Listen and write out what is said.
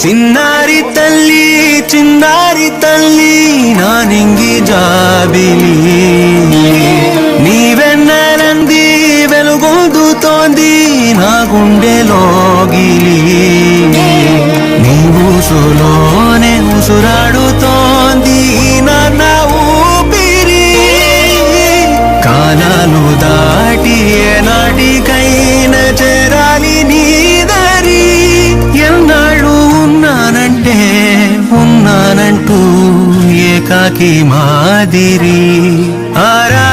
చిన్నారి తల్లి నానింగి జాబిలి నీవెన్నెలంది వెలుగొందుతోంది నా గుండెలోగిలి నీ ఊసులోనే ఉసురాడుతోంది నాన్న ఊపిరి కాలాలు దాటి ఏనాటికైనా చేరాలి నీ దరి ఎన్నాళ్ళు ఉన్నానంటూ ఏకాకి మాదిరి ఆరా